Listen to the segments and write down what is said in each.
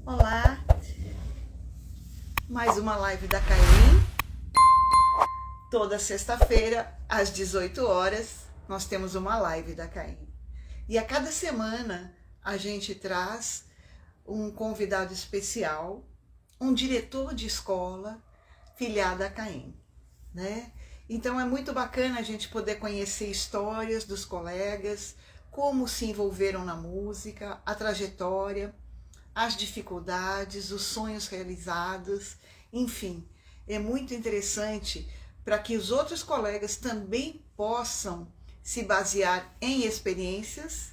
Olá, mais uma live da Caim. Toda sexta-feira, às 18 horas, nós temos uma live da Caim. E a cada semana a gente traz um convidado especial, um diretor de escola filiado a Caim, né? Então é muito bacana a gente poder conhecer histórias dos colegas, como se envolveram na música, a trajetória, as dificuldades, os sonhos realizados, enfim, é muito interessante para que os outros colegas também possam se basear em experiências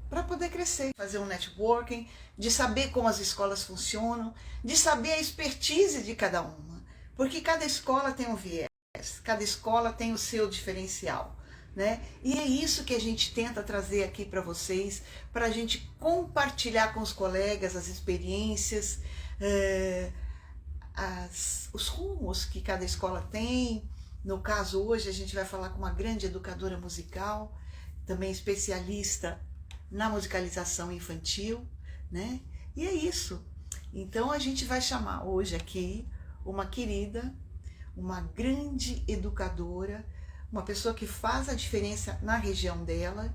para poder crescer, fazer um networking, de saber como as escolas funcionam, de saber a expertise de cada uma, porque cada escola tem um viés, cada escola tem o seu diferencial, né? E é isso que a gente tenta trazer aqui para vocês, para a gente compartilhar com os colegas as experiências, os rumos que cada escola tem. No caso, hoje a gente vai falar com uma grande educadora musical, também especialista na musicalização infantil, né? E é isso. Então a gente vai chamar hoje aqui uma querida, uma grande educadora, uma pessoa que faz a diferença na região dela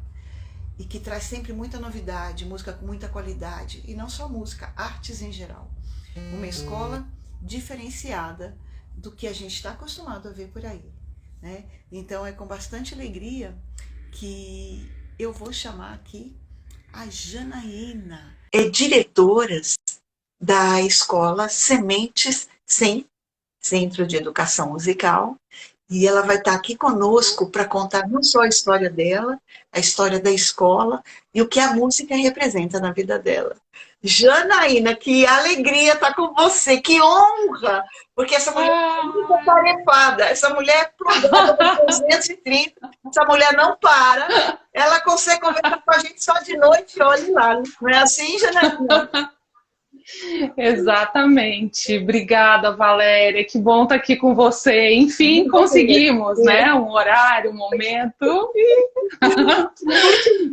e que traz sempre muita novidade, música com muita qualidade, e não só música, artes em geral. Uma escola diferenciada do que a gente está acostumado a ver por aí, né? Então é com bastante alegria que eu vou chamar aqui a Janaína. É diretora da escola Sementes Centro de Educação Musical, e ela vai estar aqui conosco para contar não só a história dela, a história da escola e o que a música representa na vida dela. Janaína, que alegria estar com você, que honra, porque essa mulher é muito tarefada, essa mulher é plugada com 230, essa mulher não para, ela consegue conversar com a gente só de noite, olhe lá, não é assim, Janaína? Exatamente. Obrigada, Valéria. Que bom estar aqui com você. Enfim, conseguimos, né? Um horário, um momento.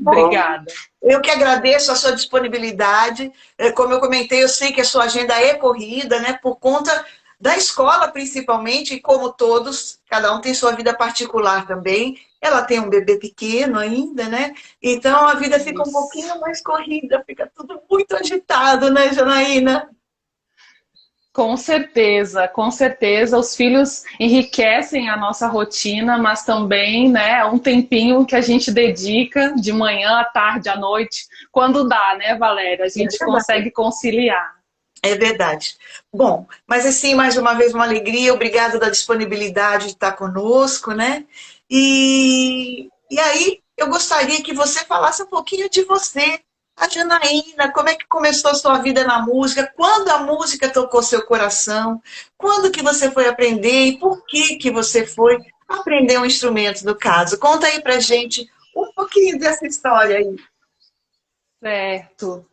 Obrigada. Eu que agradeço a sua disponibilidade. Como eu comentei, eu sei que a sua agenda é corrida, né? Por conta da escola, principalmente, e como todos, cada um tem sua vida particular também. Ela tem um bebê pequeno ainda, né? Então a vida fica um pouquinho mais corrida, fica tudo muito agitado, né, Janaína? Com certeza. Os filhos enriquecem a nossa rotina, mas também, né, um tempinho que a gente dedica de manhã, à tarde, à noite, quando dá, né, Valéria? A gente consegue conciliar. É verdade. Bom, mas assim, mais uma vez, uma alegria. Obrigada da disponibilidade de estar conosco, né? E aí, eu gostaria que você falasse um pouquinho de você, a Janaína, como é que começou a sua vida na música, quando a música tocou seu coração, quando que você foi aprender e por que que você foi aprender um instrumento, no caso. Conta aí pra gente um pouquinho dessa história aí. Certo.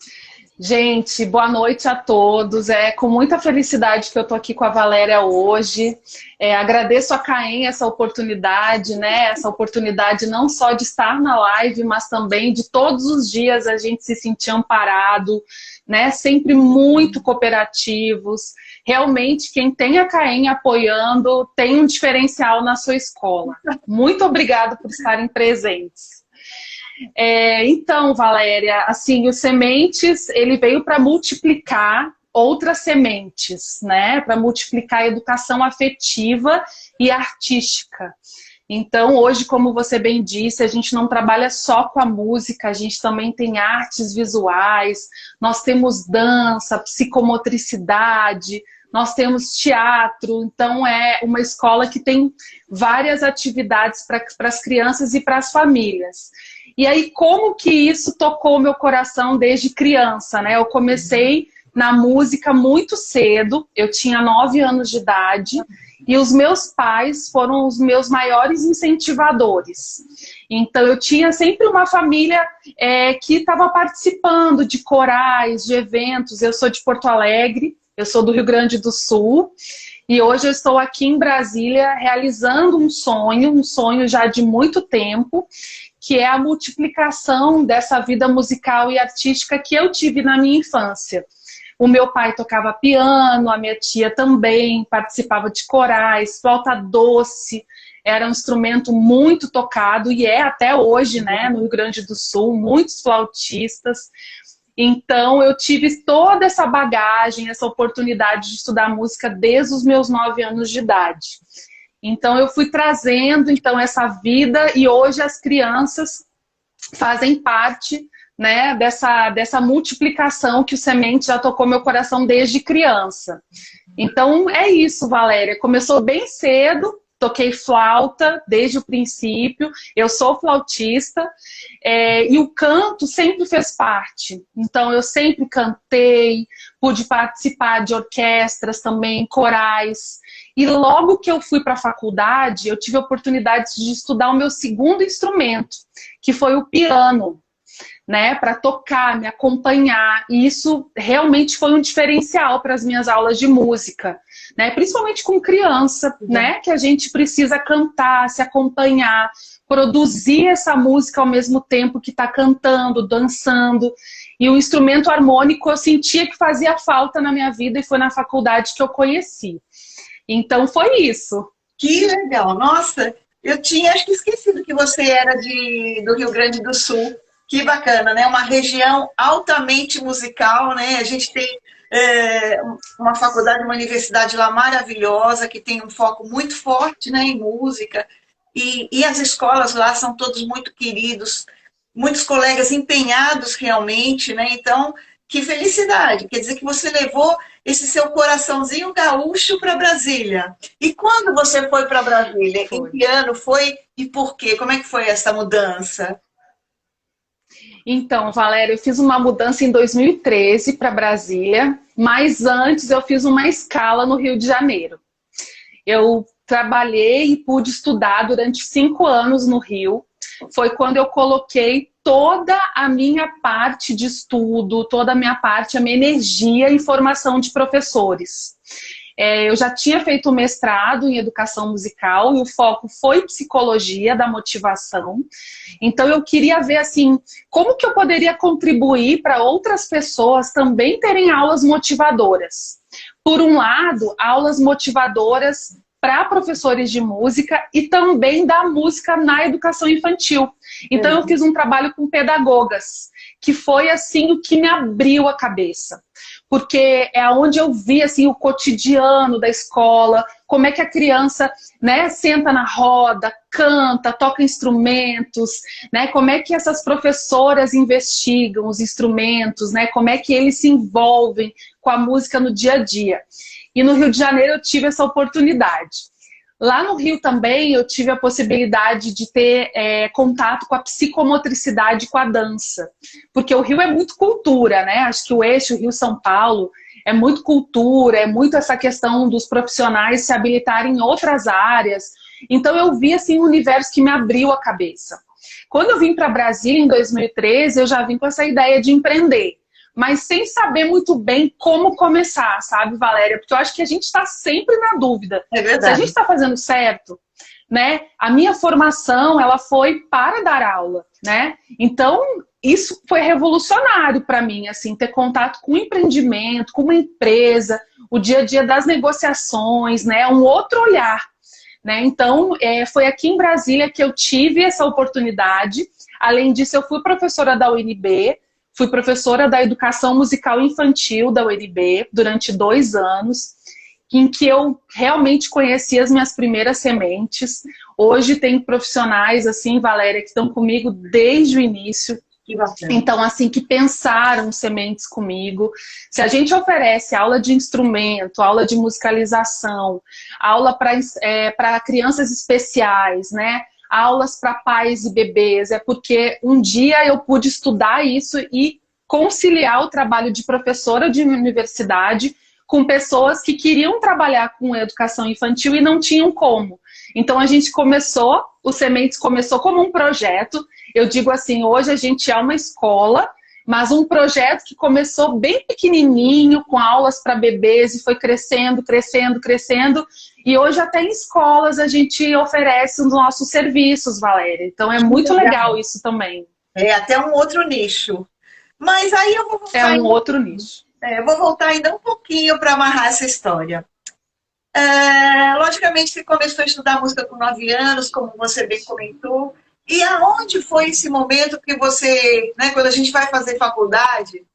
Gente, boa noite a todos. É com muita felicidade que eu tô aqui com a Valéria hoje. Agradeço a Caim essa oportunidade, né? Essa oportunidade não só de estar na live, mas também de todos os dias a gente se sentir amparado, né? Sempre muito cooperativos. Realmente, quem tem a Caim apoiando tem um diferencial na sua escola. Muito obrigada por estarem presentes. Então, Valéria, assim, o Sementes, ele veio para multiplicar outras sementes, né? Para multiplicar a educação afetiva e artística. Então, hoje, como você bem disse, a gente não trabalha só com a música, a gente também tem artes visuais, nós temos dança, psicomotricidade, nós temos teatro. Então, é uma escola que tem várias atividades para as crianças e para as famílias. E aí, como que isso tocou meu coração desde criança, né? Eu comecei na música muito cedo, eu tinha 9 anos de idade, e os meus pais foram os meus maiores incentivadores. Então, eu tinha sempre uma família que estava participando de corais, de eventos. Eu sou de Porto Alegre, eu sou do Rio Grande do Sul, e hoje eu estou aqui em Brasília realizando um sonho já de muito tempo, que é a multiplicação dessa vida musical e artística que eu tive na minha infância. O meu pai tocava piano, a minha tia também participava de corais, flauta doce, era um instrumento muito tocado e é até hoje, né, no Rio Grande do Sul, muitos flautistas. Então eu tive toda essa bagagem, essa oportunidade de estudar música desde os meus 9 anos de idade. Então eu fui trazendo então essa vida e hoje as crianças fazem parte, né, dessa multiplicação que o Semente já tocou meu coração desde criança. Então é isso, Valéria. Começou bem cedo, toquei flauta desde o princípio, eu sou flautista, e o canto sempre fez parte. Então eu sempre cantei, pude participar de orquestras também, corais. E logo que eu fui para a faculdade, eu tive a oportunidade de estudar o meu segundo instrumento, que foi o piano, né, para tocar, me acompanhar. E isso realmente foi um diferencial para as minhas aulas de música, né, principalmente com criança, né, que a gente precisa cantar, se acompanhar, produzir essa música ao mesmo tempo que está cantando, dançando. E o instrumento harmônico eu sentia que fazia falta na minha vida e foi na faculdade que eu conheci. Então foi isso. Que legal! Nossa, eu tinha acho que esquecido que você era do Rio Grande do Sul. Que bacana, né? Uma região altamente musical, né? A gente tem uma faculdade, uma universidade lá maravilhosa, que tem um foco muito forte, né, em música. E as escolas lá são todos muito queridos, muitos colegas empenhados realmente, né? Então, que felicidade! Quer dizer que você levou esse seu coraçãozinho gaúcho para Brasília. E quando você foi para Brasília? Em que ano foi e por quê? Como é que foi essa mudança? Então, Valéria, eu fiz uma mudança em 2013 para Brasília, mas antes eu fiz uma escala no Rio de Janeiro. Eu trabalhei e pude estudar durante 5 anos no Rio. Foi quando eu coloquei toda a minha parte de estudo, toda a minha parte, a minha energia em formação de professores. Eu já tinha feito mestrado em educação musical e o foco foi psicologia da motivação. Então eu queria ver assim, como que eu poderia contribuir para outras pessoas também terem aulas motivadoras. Por um lado, aulas motivadoras para professores de música e também da música na educação infantil. Então eu fiz um trabalho com pedagogas, que foi assim o que me abriu a cabeça. Porque é onde eu vi assim, o cotidiano da escola, como é que a criança, né, senta na roda, canta, toca instrumentos, né, como é que essas professoras investigam os instrumentos, né, como é que eles se envolvem com a música no dia a dia. E no Rio de Janeiro eu tive essa oportunidade. Lá no Rio também eu tive a possibilidade de ter contato com a psicomotricidade, com a dança. Porque o Rio é muito cultura, né? Acho que o eixo Rio-São Paulo é muito cultura, é muito essa questão dos profissionais se habilitarem em outras áreas. Então eu vi assim, um universo que me abriu a cabeça. Quando eu vim para Brasília em 2013, eu já vim com essa ideia de empreender. Mas sem saber muito bem como começar, sabe, Valéria? Porque eu acho que a gente está sempre na dúvida. É verdade. Se a gente está fazendo certo, né? A minha formação, ela foi para dar aula, né? Então, isso foi revolucionário para mim, assim, ter contato com o empreendimento, com uma empresa, o dia a dia das negociações, né? Um outro olhar, né? Então, foi aqui em Brasília que eu tive essa oportunidade. Além disso, eu fui professora da UNB, fui professora da educação musical infantil da UNB durante 2 anos, em que eu realmente conheci as minhas primeiras sementes. Hoje tem profissionais, assim, Valéria, que estão comigo desde o início. Então, assim, que pensaram sementes comigo. Se a gente oferece aula de instrumento, aula de musicalização, aula para crianças especiais, né? Aulas para pais e bebês, é porque um dia eu pude estudar isso e conciliar o trabalho de professora de universidade com pessoas que queriam trabalhar com educação infantil e não tinham como. Então a gente começou, o Sementes começou como um projeto. Eu digo assim, hoje a gente é uma escola, mas um projeto que começou bem pequenininho, com aulas para bebês e foi crescendo, crescendo, crescendo. E hoje até em escolas a gente oferece os nossos serviços, Valéria. Então é muito legal isso também. É até um outro nicho. Mas aí eu vou voltar. É um outro nicho. Eu vou voltar ainda um pouquinho para amarrar essa história. Logicamente, você começou a estudar música com 9 anos, como você bem comentou. E aonde foi esse momento que você, né, quando a gente vai fazer faculdade,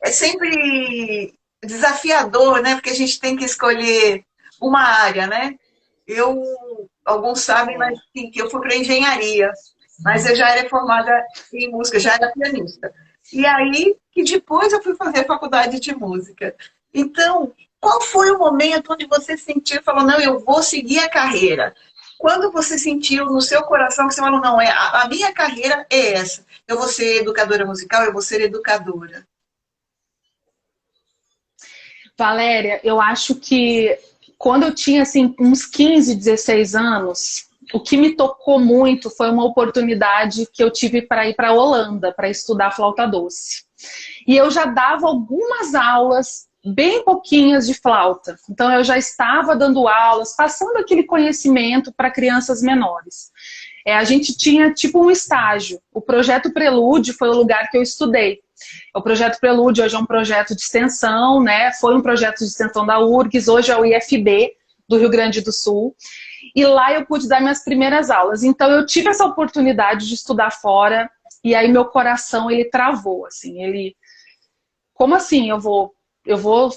é sempre desafiador, né? Porque a gente tem que escolher uma área, né? Eu, alguns sabem, mas sim, que eu fui para engenharia, mas eu já era formada em música, já era pianista. E aí que depois eu fui fazer faculdade de música. Então, qual foi o momento onde você sentiu e falou, não, eu vou seguir a carreira? Quando você sentiu no seu coração que você falou, não, a minha carreira é essa. Eu vou ser educadora musical, eu vou ser educadora. Valéria, eu acho que quando eu tinha assim, uns 15, 16 anos, o que me tocou muito foi uma oportunidade que eu tive para ir para a Holanda para estudar flauta doce. E eu já dava algumas aulas, bem pouquinhas de flauta. Então eu já estava dando aulas, passando aquele conhecimento para crianças menores. A gente tinha tipo um estágio. O projeto Prelúdio foi o lugar que eu estudei. O projeto Prelúdio hoje é um projeto de extensão, né? Foi um projeto de extensão da URGS, hoje é o IFB do Rio Grande do Sul. E lá eu pude dar minhas primeiras aulas. Então eu tive essa oportunidade de estudar fora e aí meu coração ele travou, assim, ele como assim eu vou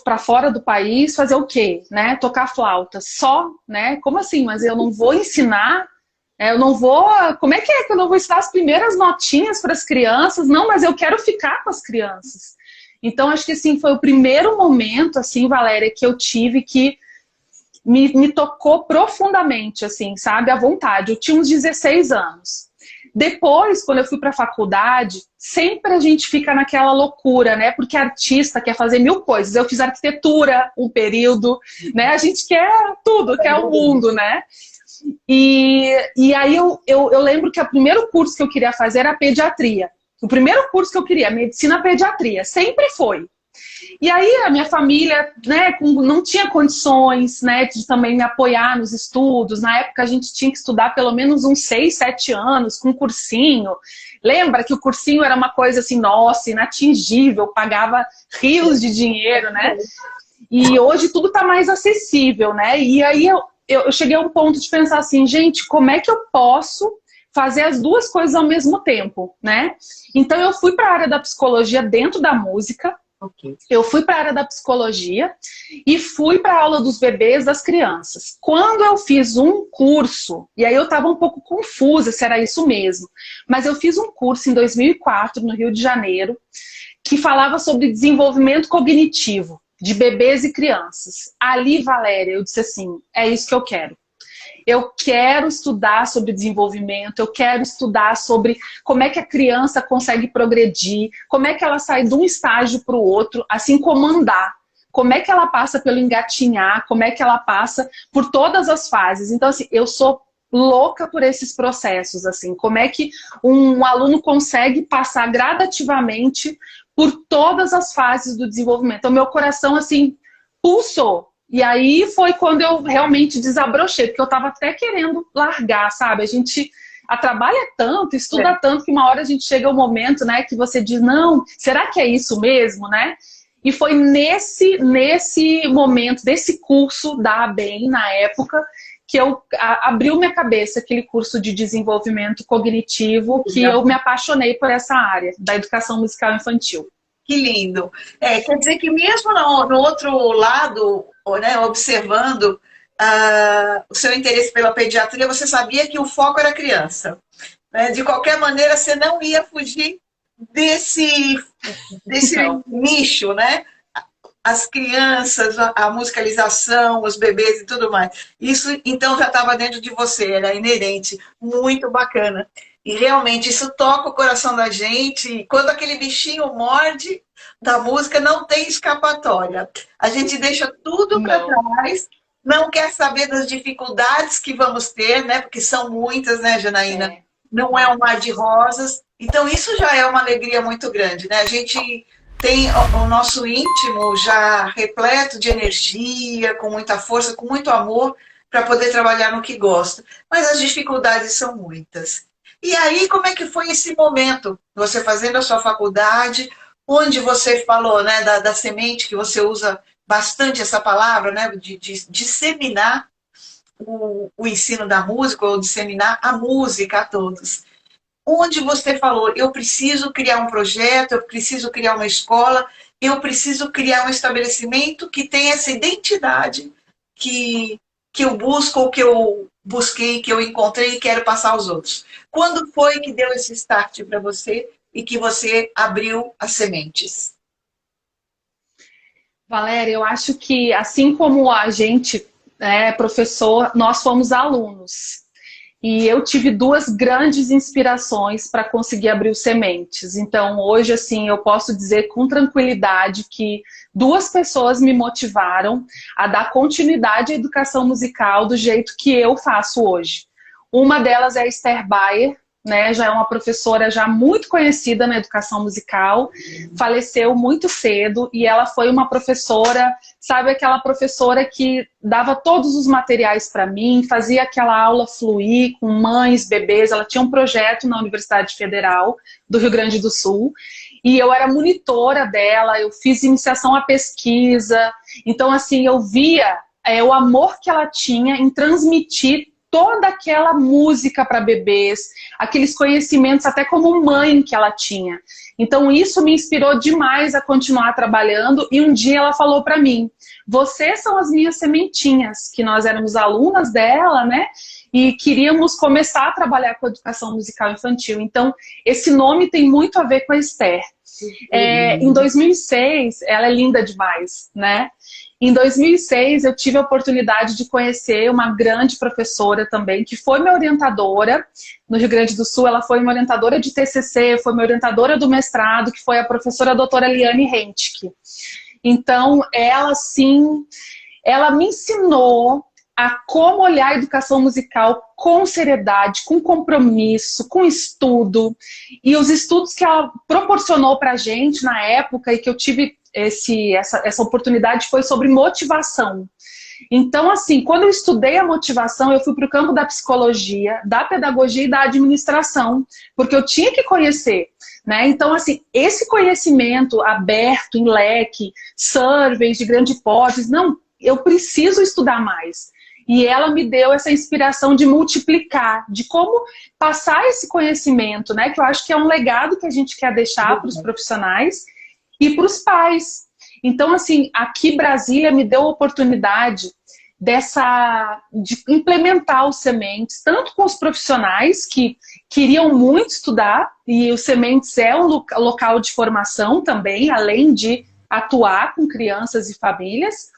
para fora do país fazer o quê, né? Tocar flauta só, né? Como assim? Mas eu não vou ensinar. Eu não vou. Como é que eu não vou ensinar as primeiras notinhas para as crianças? Não, mas eu quero ficar com as crianças. Então, acho que assim, foi o primeiro momento, assim, Valéria, que eu tive que me tocou profundamente, assim, sabe? À vontade. Eu tinha uns 16 anos. Depois, quando eu fui para a faculdade, sempre a gente fica naquela loucura, né? Porque artista quer fazer mil coisas. Eu fiz arquitetura um período, né? A gente quer tudo, quer o mundo, né? E aí eu lembro que o primeiro curso que eu queria fazer era pediatria. O primeiro curso que eu queria, medicina pediatria, sempre foi. E aí a minha família, né, não tinha condições, né, de também me apoiar nos estudos. Na época a gente tinha que estudar pelo menos uns 6, 7 anos com cursinho. Lembra que o cursinho era uma coisa assim, nossa, inatingível, pagava rios de dinheiro, né? E hoje tudo está mais acessível, né? E aí eu cheguei a um ponto de pensar assim, gente, como é que eu posso fazer as duas coisas ao mesmo tempo, né? Então eu fui para a área da psicologia dentro da música. Okay. Eu fui para a área da psicologia e fui para a aula dos bebês, das crianças. Quando eu fiz um curso, e aí eu estava um pouco confusa se era isso mesmo, mas eu fiz um curso em 2004, no Rio de Janeiro, que falava sobre desenvolvimento cognitivo de bebês e crianças. Ali, Valéria, eu disse assim, é isso que eu quero. Eu quero estudar sobre desenvolvimento, eu quero estudar sobre como é que a criança consegue progredir, como é que ela sai de um estágio para o outro, assim como andar, como é que ela passa pelo engatinhar, como é que ela passa por todas as fases. Então, assim, eu sou louca por esses processos, assim, como é que um aluno consegue passar gradativamente por todas as fases do desenvolvimento. Então, meu coração, assim, pulsou. E aí foi quando eu realmente desabrochei, porque eu estava até querendo largar, sabe? A gente trabalha tanto, estuda tanto, que uma hora a gente chega ao momento, né, que você diz, não, será que é isso mesmo, né? E foi nesse momento, desse curso da ABEM, na época, que abriu minha cabeça aquele curso de desenvolvimento cognitivo, que eu me apaixonei por essa área da educação musical infantil. Que lindo. Quer dizer que mesmo no outro lado, né, observando o seu interesse pela pediatria, você sabia que o foco era a criança. Né? De qualquer maneira, você não ia fugir desse nicho, né? As crianças, a musicalização, os bebês e tudo mais. Isso, então, já estava dentro de você, era inerente. Muito bacana. E realmente isso toca o coração da gente. E quando aquele bichinho morde da música, não tem escapatória. A gente deixa tudo para trás, não quer saber das dificuldades que vamos ter, né? Porque são muitas, né, Janaína? Não é um mar de rosas. Então, isso já é uma alegria muito grande, né? A gente tem o nosso íntimo já repleto de energia, com muita força, com muito amor, para poder trabalhar no que gosta. Mas as dificuldades são muitas. E aí, como é que foi esse momento? Você fazendo a sua faculdade, onde você falou, né, da semente, que você usa bastante essa palavra, né, de disseminar o ensino da música, ou disseminar a música a todos. Onde você falou, eu preciso criar um projeto, eu preciso criar uma escola, eu preciso criar um estabelecimento que tenha essa identidade que, que eu busco, ou que eu busquei, que eu encontrei e quero passar aos outros. Quando foi que deu esse start para você e que você abriu as sementes? Valéria, eu acho que assim como a gente é professor, nós fomos alunos. E eu tive duas grandes inspirações para conseguir abrir o Sementes. Então, hoje, assim, eu posso dizer com tranquilidade que duas pessoas me motivaram a dar continuidade à educação musical do jeito que eu faço hoje. Uma delas é a Esther Bayer, né, já é uma professora já muito conhecida na educação musical, faleceu muito cedo e ela foi uma professora, sabe, aquela professora que dava todos os materiais para mim, fazia aquela aula fluir com mães, bebês. Ela tinha um projeto na Universidade Federal do Rio Grande do Sul e eu era monitora dela, eu fiz iniciação à pesquisa, então assim, eu via o amor que ela tinha em transmitir toda aquela música para bebês, aqueles conhecimentos até como mãe que ela tinha. Então isso me inspirou demais a continuar trabalhando e um dia ela falou para mim, vocês são as minhas sementinhas, que nós éramos alunas dela, né? E queríamos começar a trabalhar com a educação musical infantil. Então esse nome tem muito a ver com a Esther. Em 2006, ela é linda demais, né? Em 2006, eu tive a oportunidade de conhecer uma grande professora também, que foi minha orientadora no Rio Grande do Sul. Ela foi minha orientadora de TCC, foi minha orientadora do mestrado, que foi a professora doutora Liane Rentke. Então, ela, sim, ela me ensinou a como olhar a educação musical com seriedade, com compromisso, com estudo. E os estudos que ela proporcionou para a gente na época e que eu tive essa oportunidade foi sobre motivação. Então, assim, quando eu estudei a motivação, eu fui para o campo da psicologia, da pedagogia e da administração, porque eu tinha que conhecer, né? Então, assim, esse conhecimento aberto, em leque, surveys de grande hipótese, não, eu preciso estudar mais. E ela me deu essa inspiração de multiplicar, de como passar esse conhecimento, né? Que eu acho que é um legado que a gente quer deixar para os profissionais e para os pais. Então, assim, aqui Brasília me deu a oportunidade de implementar os Sementes, tanto com os profissionais que queriam muito estudar, e o Sementes é um local de formação também, além de atuar com crianças e famílias,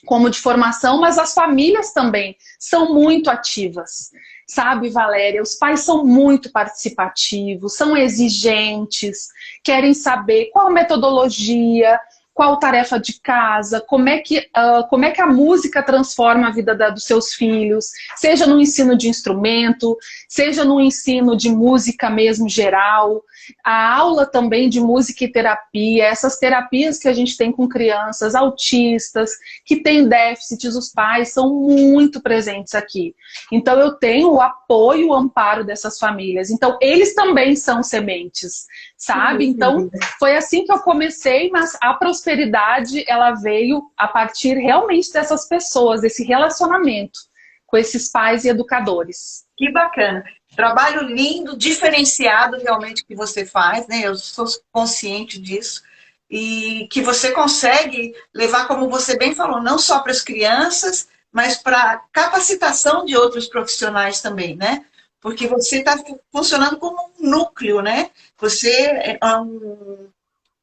como de formação, mas as famílias também são muito ativas. Sabe, Valéria, os pais são muito participativos, são exigentes, querem saber qual a metodologia, qual tarefa de casa, como é que a música transforma a vida dos seus filhos, seja no ensino de instrumento, seja no ensino de música mesmo geral, a aula também de música e terapia, essas terapias que a gente tem com crianças autistas, que têm déficits, os pais são muito presentes aqui. Então eu tenho o apoio, o amparo dessas famílias. Então eles também são sementes, sabe? Então foi assim que eu comecei, mas a prosperidade ela veio a partir realmente dessas pessoas, desse relacionamento com esses pais e educadores. Que bacana. Trabalho lindo, diferenciado realmente que você faz, né? Eu sou consciente disso. E que você consegue levar, como você bem falou, não só para as crianças, mas para capacitação de outros profissionais também, né? Porque você está funcionando como um núcleo, né? Você é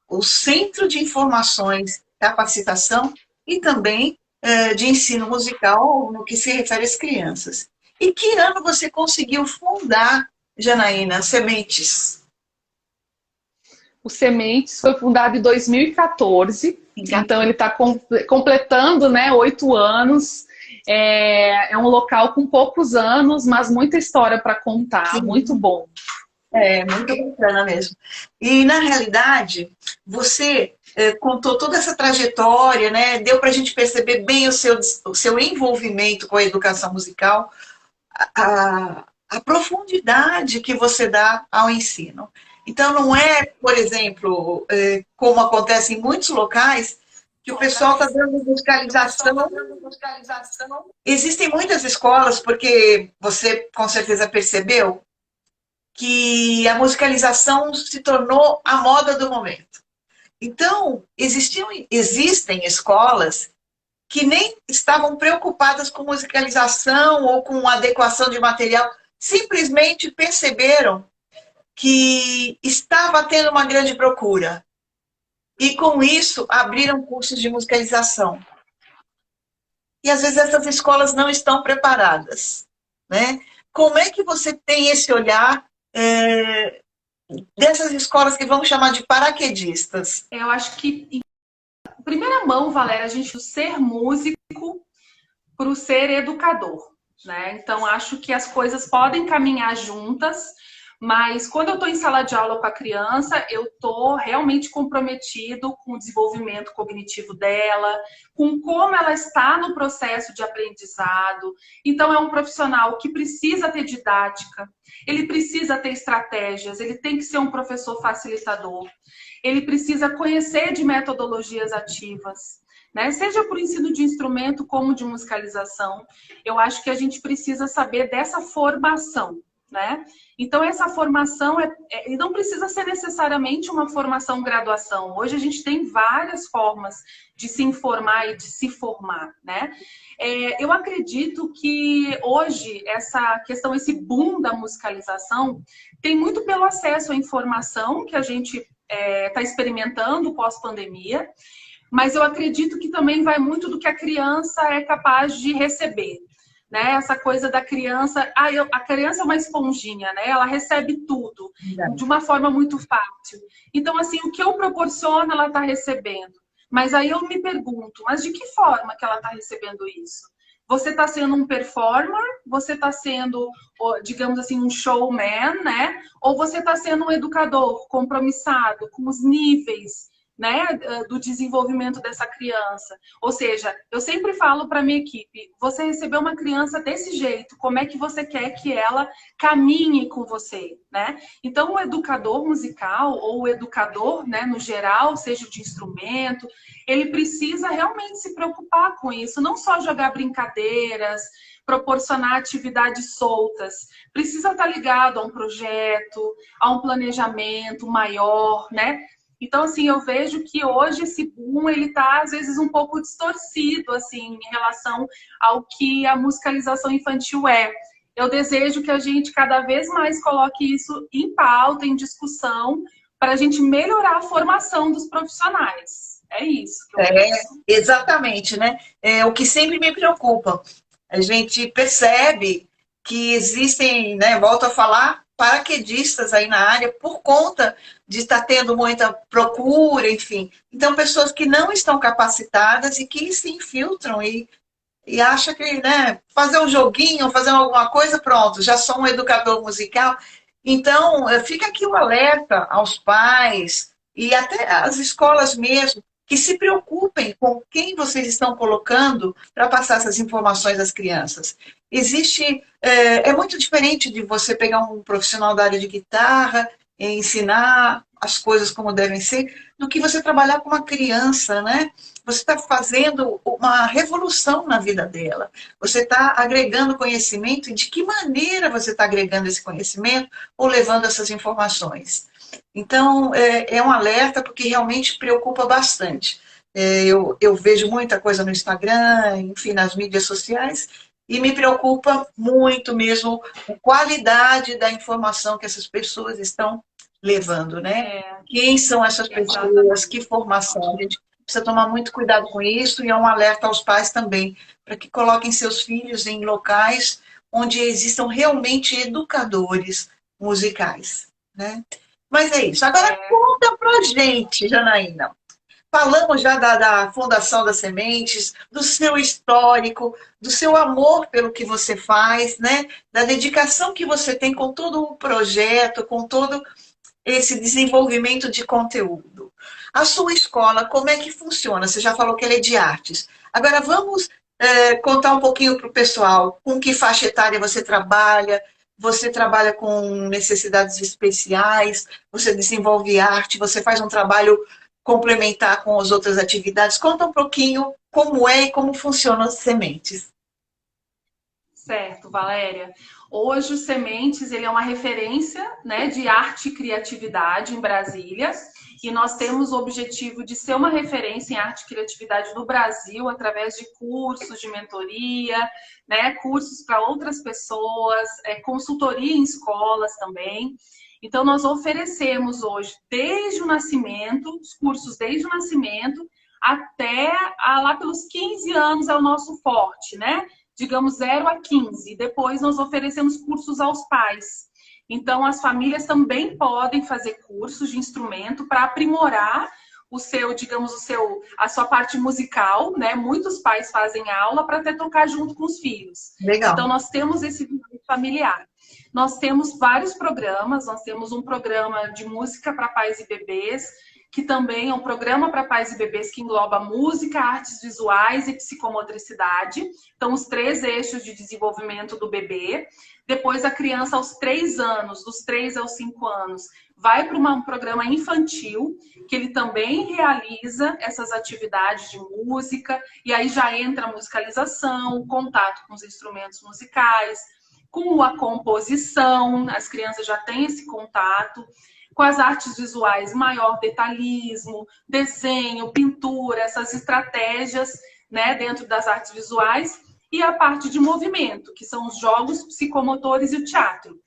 o centro de informações, capacitação e também de ensino musical no que se refere às crianças. E que ano você conseguiu fundar, Janaína, Sementes? O Sementes foi fundado em 2014, então ele está completando, né, 8 anos. É um local com poucos anos, mas muita história para contar. Sim. Muito bom. É, muito bacana mesmo. E, na realidade, você contou toda essa trajetória, né? Deu para a gente perceber bem o seu envolvimento com a educação musical, a profundidade que você dá ao ensino. Então, não é, por exemplo, como acontece em muitos locais, que o pessoal está dando musicalização. Existem muitas escolas, porque você com certeza percebeu, que a musicalização se tornou a moda do momento. Então, existem escolas que nem estavam preocupadas com musicalização ou com adequação de material, simplesmente perceberam que estava tendo uma grande procura. E com isso, abriram cursos de musicalização. E às vezes essas escolas não estão preparadas, né? Como é que você tem esse olhar dessas escolas que vamos chamar de paraquedistas? Eu acho que, em primeira mão, Valéria, a gente ser músico para o ser educador, né? Então, acho que as coisas podem caminhar juntas, mas quando eu estou em sala de aula com a criança, eu estou realmente comprometido com o desenvolvimento cognitivo dela, com como ela está no processo de aprendizado. Então, é um profissional que precisa ter didática, ele precisa ter estratégias, ele tem que ser um professor facilitador, ele precisa conhecer de metodologias ativas, né? Seja por ensino de instrumento como de musicalização, eu acho que a gente precisa saber dessa formação, né? Então, essa formação não precisa ser necessariamente uma formação graduação. Hoje a gente tem várias formas de se informar e de se formar, né? Eu acredito que hoje essa questão, esse boom da musicalização, tem muito pelo acesso à informação que a gente está experimentando pós-pandemia, mas eu acredito que também vai muito do que a criança é capaz de receber, né? Essa coisa da criança... a criança é uma esponjinha, né? Ela recebe tudo de uma forma muito fácil. Então, assim, o que eu proporciono, ela está recebendo. Mas aí eu me pergunto, mas de que forma que ela está recebendo isso? Você está sendo um performer? Você está sendo, digamos assim, um showman, né? Ou você está sendo um educador compromissado com os níveis, né, do desenvolvimento dessa criança? Ou seja, eu sempre falo para minha equipe, você recebeu uma criança desse jeito, como é que você quer que ela caminhe com você, né? Então, o educador musical, ou o educador, né, no geral, seja de instrumento, ele precisa realmente se preocupar com isso, não só jogar brincadeiras, proporcionar atividades soltas. Precisa estar ligado a um projeto, a um planejamento maior, né? Então, assim, eu vejo que hoje esse boom, ele está, às vezes, um pouco distorcido, assim, em relação ao que a musicalização infantil é. Eu desejo que a gente cada vez mais coloque isso em pauta, em discussão, para a gente melhorar a formação dos profissionais. É isso que eu penso. Exatamente, né? É o que sempre me preocupa. A gente percebe que existem, né, volto a falar, paraquedistas aí na área por conta de estar tendo muita procura, enfim. Então, pessoas que não estão capacitadas e que se infiltram e acham que, né, fazer um joguinho, fazer alguma coisa, pronto, já sou um educador musical. Então, fica aqui o alerta aos pais e até às escolas mesmo, que se preocupem com quem vocês estão colocando para passar essas informações às crianças. É muito diferente de você pegar um profissional da área de guitarra e ensinar as coisas como devem ser, do que você trabalhar com uma criança, né? Você está fazendo uma revolução na vida dela. Você está agregando conhecimento e de que maneira você está agregando esse conhecimento ou levando essas informações. Então, é um alerta porque realmente preocupa bastante. Eu vejo muita coisa no Instagram, enfim, nas mídias sociais, e me preocupa muito mesmo a qualidade da informação que essas pessoas estão levando, né? Quem são essas pessoas, que formação? A gente precisa tomar muito cuidado com isso e é um alerta aos pais também, para que coloquem seus filhos em locais onde existam realmente educadores musicais, né? Mas é isso. Agora conta pra gente, Janaína. Falamos já da Fundação das Sementes, do seu histórico, do seu amor pelo que você faz, né? Da dedicação que você tem com todo o projeto, com todo esse desenvolvimento de conteúdo. A sua escola, como é que funciona? Você já falou que ela é de artes. Agora vamos contar um pouquinho para o pessoal com que faixa etária você trabalha, você trabalha com necessidades especiais, você desenvolve arte, você faz um trabalho complementar com as outras atividades. Conta um pouquinho como é e como funcionam as sementes. Certo, Valéria. Hoje o Sementes ele é uma referência, né, de arte e criatividade em Brasília. E nós temos o objetivo de ser uma referência em arte e criatividade no Brasil através de cursos de mentoria, né, cursos para outras pessoas, consultoria em escolas também. Então, nós oferecemos hoje, desde o nascimento, os cursos desde o nascimento, até lá pelos 15 anos é o nosso forte, né? Digamos 0 a 15. Depois nós oferecemos cursos aos pais. Então, as famílias também podem fazer cursos de instrumento para aprimorar o seu, digamos, a sua parte musical, né? Muitos pais fazem aula para até tocar junto com os filhos. Legal. Então, nós temos esse familiar. Nós temos vários programas, nós temos um programa de música para pais e bebês, que também é um programa para pais e bebês que engloba música, artes visuais e psicomotricidade. Então, os 3 eixos de desenvolvimento do bebê. Depois, a criança aos 3 anos, dos 3 aos 5 anos, vai para um programa infantil, que ele também realiza essas atividades de música, e aí já entra a musicalização, o contato com os instrumentos musicais, com a composição, as crianças já têm esse contato, com as artes visuais, maior detalhismo, desenho, pintura, essas estratégias, né, dentro das artes visuais, e a parte de movimento, que são os jogos psicomotores e o teatro.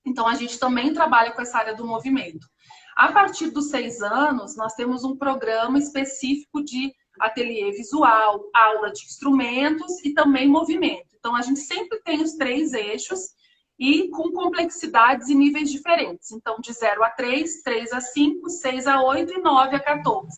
Então, a gente também trabalha com essa área do movimento. A partir dos 6 anos, nós temos um programa específico de ateliê visual, aula de instrumentos e também movimento. Então, a gente sempre tem os 3 eixos, e com complexidades e níveis diferentes. Então, de 0 a 3, 3 a 5, 6 a 8 e 9 a 14.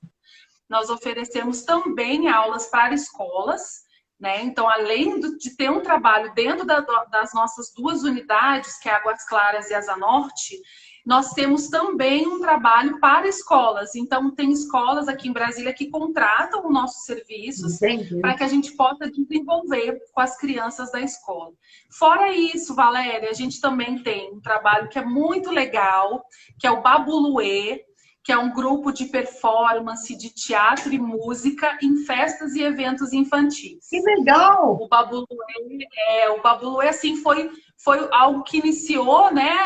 Nós oferecemos também aulas para escolas, né? Então, além de ter um trabalho dentro das nossas 2 unidades, que é Águas Claras e Asa Norte, nós temos também um trabalho para escolas. Então, tem escolas aqui em Brasília que contratam os nossos serviços para que a gente possa desenvolver com as crianças da escola. Fora isso, Valéria, a gente também tem um trabalho que é muito legal, que é o Babuluê, que é um grupo de performance de teatro e música em festas e eventos infantis. Que legal! O Babuluê assim, foi algo que iniciou, né,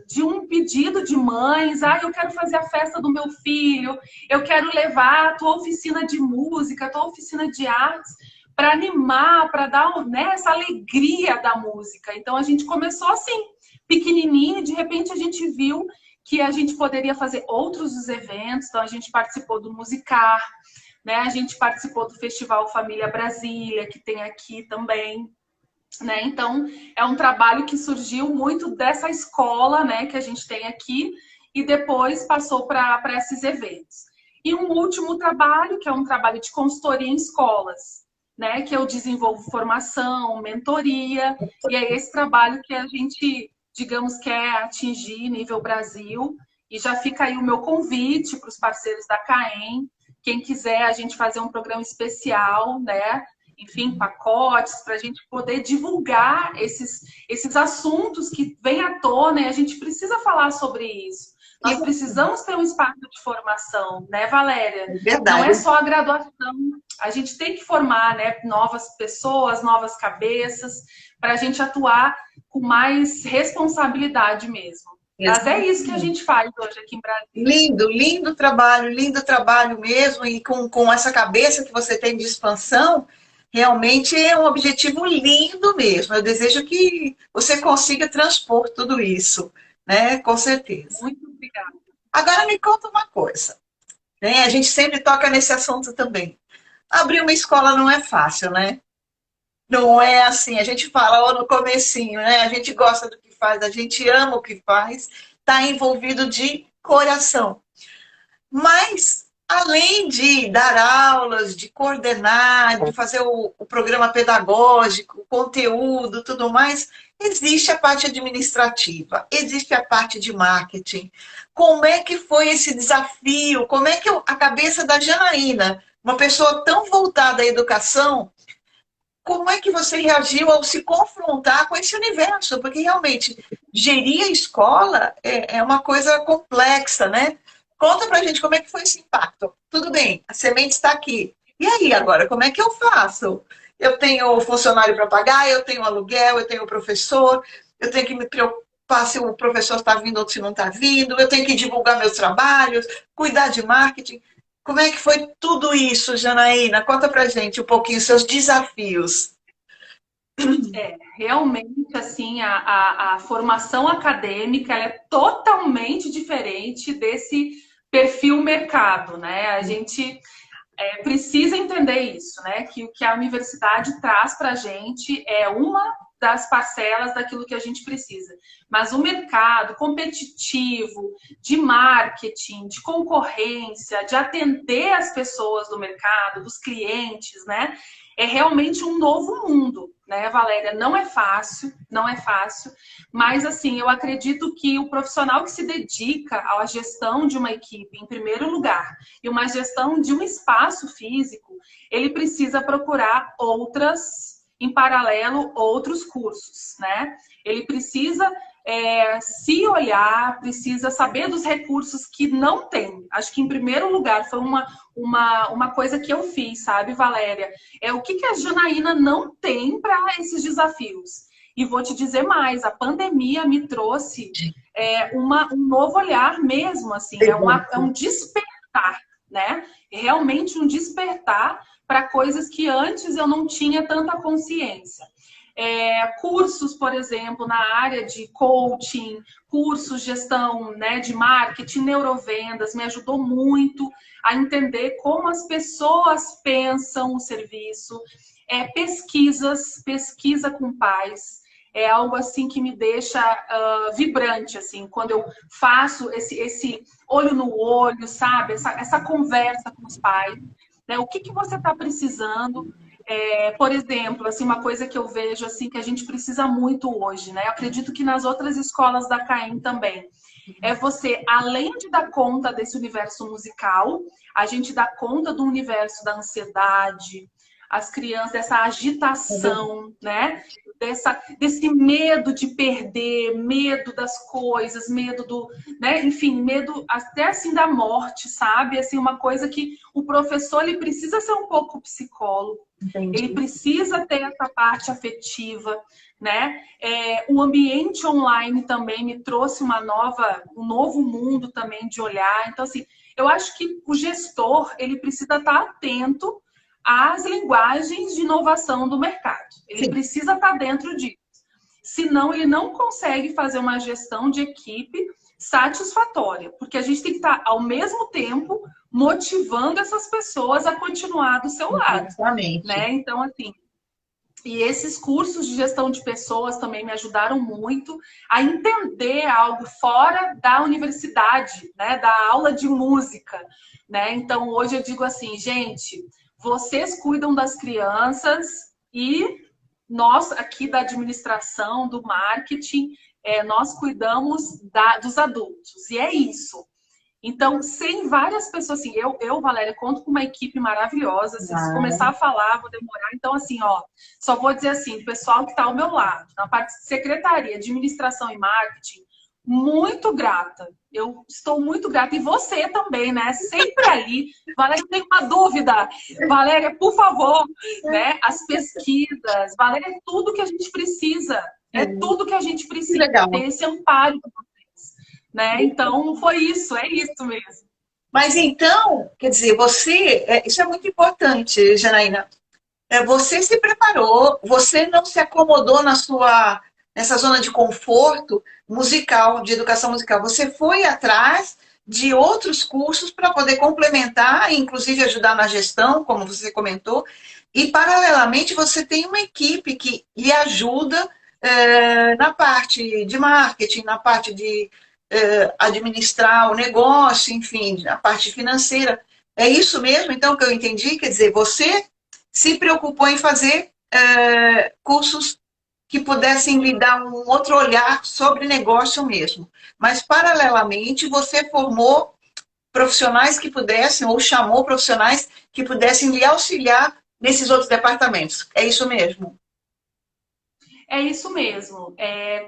de um pedido de mães. Eu quero fazer a festa do meu filho, eu quero levar a tua oficina de música, a tua oficina de artes, para animar, para dar, né, essa alegria da música. Então, a gente começou assim, pequenininho, e de repente a gente viu que a gente poderia fazer outros eventos. Então, a gente participou do Musicar, né? A gente participou do Festival Família Brasília, que tem aqui também, né? Então, é um trabalho que surgiu muito dessa escola, né, que a gente tem aqui, e depois passou para esses eventos. E um último trabalho, que é um trabalho de consultoria em escolas, né, que eu desenvolvo formação, mentoria, e é esse trabalho que a gente, digamos, quer atingir nível Brasil. E já fica aí o meu convite para os parceiros da CAEM, quem quiser a gente fazer um programa especial, né? Enfim, pacotes, para a gente poder divulgar esses assuntos que vêm à tona, e a gente precisa falar sobre isso. Nós precisamos ter um espaço de formação, né, Valéria? É verdade. Não é só a graduação, a gente tem que formar, né, novas pessoas, novas cabeças, para a gente atuar com mais responsabilidade mesmo. Mas é isso que a gente faz hoje aqui em Brasília. Lindo trabalho mesmo, e com essa cabeça que você tem de expansão, realmente é um objetivo lindo mesmo. Eu desejo que você consiga transpor tudo isso, né? Com certeza. Muito obrigada. Agora me conta uma coisa, né? A gente sempre toca nesse assunto também. Abrir uma escola não é fácil, né? Não é assim, a gente fala no comecinho, né? A gente gosta do que faz, a gente ama o que faz, está envolvido de coração. Mas, além de dar aulas, de coordenar, de fazer o programa pedagógico, o conteúdo, tudo mais, existe a parte administrativa, existe a parte de marketing. Como é que foi esse desafio? Como é que a cabeça da Janaína, uma pessoa tão voltada à educação, como é que você reagiu ao se confrontar com esse universo? Porque realmente gerir a escola é uma coisa complexa, né? Conta pra gente como é que foi esse impacto. Tudo bem, a semente está aqui. E aí agora, como é que eu faço? Eu tenho funcionário para pagar, eu tenho aluguel, eu tenho professor, eu tenho que me preocupar se o professor está vindo ou se não está vindo, eu tenho que divulgar meus trabalhos, cuidar de marketing. Como é que foi tudo isso, Janaína? Conta pra gente um pouquinho seus desafios. Realmente, assim, a formação acadêmica ela é totalmente diferente desse perfil mercado, né? A gente precisa entender isso, né? Que o que a universidade traz para a gente é uma das parcelas daquilo que a gente precisa. Mas o mercado competitivo, de marketing, de concorrência, de atender as pessoas do mercado, dos clientes, né? É realmente um novo mundo, né, Valéria? Não é fácil, não é fácil, mas assim, eu acredito que o profissional que se dedica à gestão de uma equipe, em primeiro lugar, e uma gestão de um espaço físico, ele precisa procurar em paralelo, outros cursos, né? Ele precisa se olhar, precisa saber dos recursos que não tem. Acho que, em primeiro lugar, foi uma coisa que eu fiz, sabe, Valéria? O que a Janaína não tem para esses desafios? E vou te dizer mais, a pandemia me trouxe um novo olhar mesmo, assim, é um despertar, né? Realmente um despertar para coisas que antes eu não tinha tanta consciência. Cursos, por exemplo, na área de coaching, cursos, gestão, né, de marketing, neurovendas, me ajudou muito a entender como as pessoas pensam o serviço. Pesquisa com pais, é algo assim que me deixa vibrante, assim, quando eu faço esse olho no olho, sabe? Essa conversa com os pais, né? O que você está precisando? Por exemplo, assim, uma coisa que eu vejo assim que a gente precisa muito hoje, né? Eu acredito que nas outras escolas da CAEM também. Você, além de dar conta desse universo musical, a gente dá conta do universo da ansiedade, as crianças, dessa agitação, né? Desse medo de perder, medo das coisas, medo do, né? Enfim, medo até assim da morte, sabe? Assim, uma coisa que o professor ele precisa ser um pouco psicólogo. Entendi. Ele precisa ter essa parte afetiva, né? O ambiente online também me trouxe um novo mundo também de olhar. Então, assim, eu acho que o gestor ele precisa estar atento às linguagens de inovação do mercado. Ele precisa estar dentro disso. Senão, ele não consegue fazer uma gestão de equipe satisfatória. Porque a gente tem que estar, ao mesmo tempo, motivando essas pessoas a continuar do seu lado. Exatamente. Né? Então, assim, e esses cursos de gestão de pessoas também me ajudaram muito a entender algo fora da universidade, né? Da aula de música. Né? Então, hoje eu digo assim, gente, vocês cuidam das crianças e nós aqui da administração, do marketing, nós cuidamos dos adultos. E é isso. Então, sem várias pessoas, assim, Valéria, conto com uma equipe maravilhosa. Se começar a falar, vou demorar. Então, assim, só vou dizer assim, o pessoal que está ao meu lado, na parte de secretaria, administração e marketing, muito grata. Eu estou muito grata. E você também, né? Sempre ali. Valéria, eu tenho uma dúvida. Valéria, por favor, né? As pesquisas. Valéria, é tudo que a gente precisa. É tudo que a gente precisa ter esse amparo. Né? Então, foi isso, é isso mesmo. Mas então, quer dizer, isso é muito importante, Janaína. Você se preparou, você não se acomodou nessa zona de conforto musical, de educação musical. Você foi atrás de outros cursos para poder complementar, inclusive ajudar na gestão, como você comentou, e paralelamente você tem uma equipe que lhe ajuda na parte de marketing, na parte de administrar o negócio, enfim, a parte financeira. É isso mesmo, então, que eu entendi? Quer dizer, você se preocupou em fazer cursos que pudessem lhe dar um outro olhar sobre negócio mesmo. Mas, paralelamente, você formou profissionais que pudessem, ou chamou profissionais que pudessem lhe auxiliar nesses outros departamentos. É isso mesmo? É isso mesmo.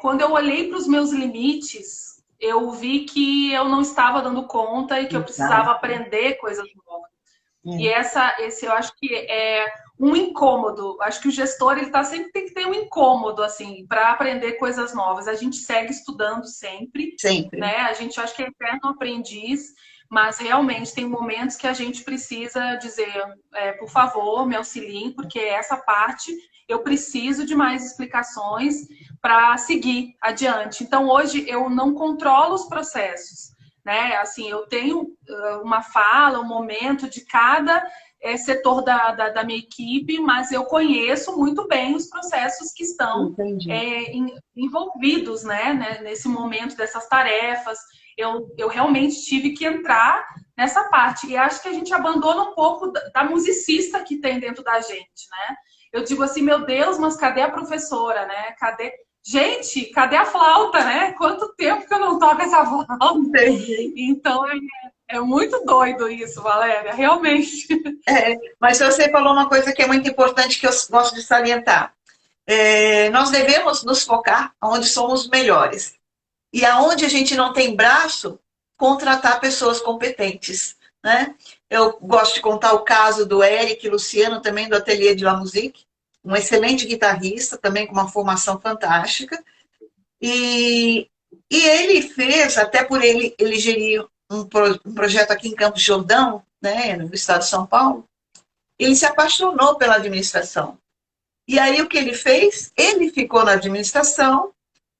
Quando eu olhei para os meus limites, eu vi que eu não estava dando conta e que eu precisava Exato. aprender coisas novas. E É. esse eu acho que é um incômodo. Acho que o gestor ele sempre tem que ter um incômodo assim para aprender coisas novas. A gente segue estudando sempre, Sempre. né? A gente acha que é eterno aprendiz, mas realmente tem momentos que a gente precisa dizer, por favor, me auxiliem, porque essa parte eu preciso de mais explicações para seguir adiante. Então hoje eu não controlo os processos, né? Assim, eu tenho uma fala, um momento de cada setor da minha equipe, mas eu conheço muito bem os processos que estão Entendi. envolvidos, né, nesse momento dessas tarefas. Eu realmente tive que entrar nessa parte. E acho que a gente abandona um pouco da musicista que tem dentro da gente, né? Eu digo assim, meu Deus, mas cadê a professora, né? Cadê... Gente, cadê a flauta, né? Quanto tempo que eu não toco essa flauta? Entendi. Então, é muito doido isso, Valéria, realmente. Mas você falou uma coisa que é muito importante que eu gosto de salientar. Nós devemos nos focar onde somos melhores. E aonde a gente não tem braço, contratar pessoas competentes. Né? Eu gosto de contar o caso do Eric Luciano, também do Ateliê de La Musique, um excelente guitarrista, também com uma formação fantástica. E, e ele fez, até por ele gerir um projeto aqui em Campos de Jordão, né, no estado de São Paulo, ele se apaixonou pela administração. E aí o que ele fez? Ele ficou na administração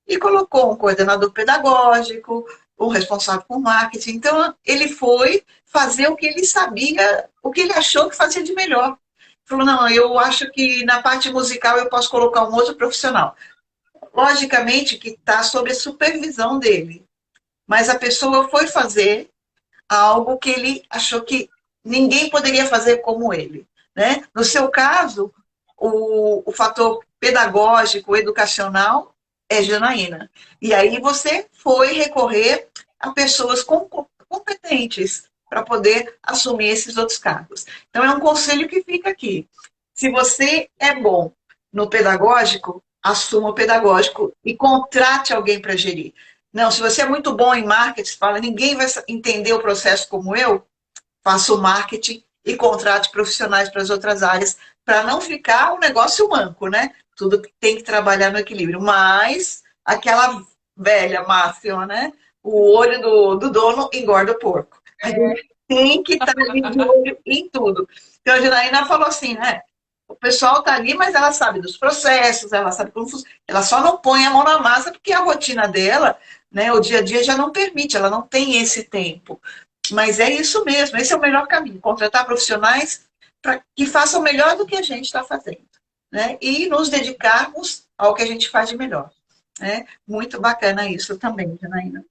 e colocou um coordenador pedagógico, um responsável por marketing. Então, ele foi fazer o que ele sabia, o que ele achou que fazia de melhor. Falou, não, eu acho que na parte musical eu posso colocar um outro profissional. Logicamente que está sob a supervisão dele, mas a pessoa foi fazer algo que ele achou que ninguém poderia fazer como ele. Né? No seu caso, o fator pedagógico, educacional, é Janaína. E aí você foi recorrer a pessoas competentes para poder assumir esses outros cargos. Então, é um conselho que fica aqui. Se você é bom no pedagógico, assuma o pedagógico e contrate alguém para gerir. Não, se você é muito bom em marketing, fala, ninguém vai entender o processo como eu, faça o marketing e contrate profissionais para as outras áreas, para não ficar um negócio manco, né? Tudo tem que trabalhar no equilíbrio. Mas aquela velha máxima, né? O olho do dono engorda o porco. A gente tem que estar ali de olho em tudo. Então, a Janaína falou assim, né? O pessoal está ali, mas ela sabe dos processos, ela sabe como funciona. Ela só não põe a mão na massa porque a rotina dela, né, o dia a dia já não permite, ela não tem esse tempo. Mas é isso mesmo, esse é o melhor caminho, contratar profissionais para que façam melhor do que a gente está fazendo. Né? E nos dedicarmos ao que a gente faz de melhor. Né? Muito bacana isso também, Janaína.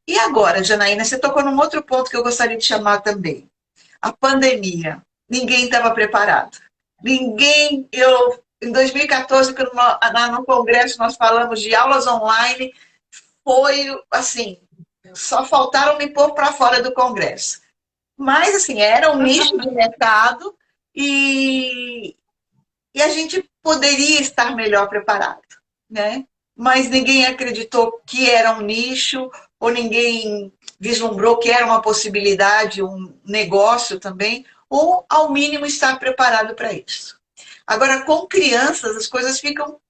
E agora, Janaína, você tocou num outro ponto que eu gostaria de chamar também. A pandemia. Ninguém estava preparado. Ninguém, em 2014, quando no congresso nós falamos de aulas online, foi assim, só faltaram me pôr para fora do congresso. Mas, assim, era um nicho de mercado e a gente poderia estar melhor preparado, né? Mas ninguém acreditou que era um nicho ou ninguém vislumbrou que era uma possibilidade, um negócio também, ou, ao mínimo, estar preparado para isso. Agora, com crianças, as coisas ficam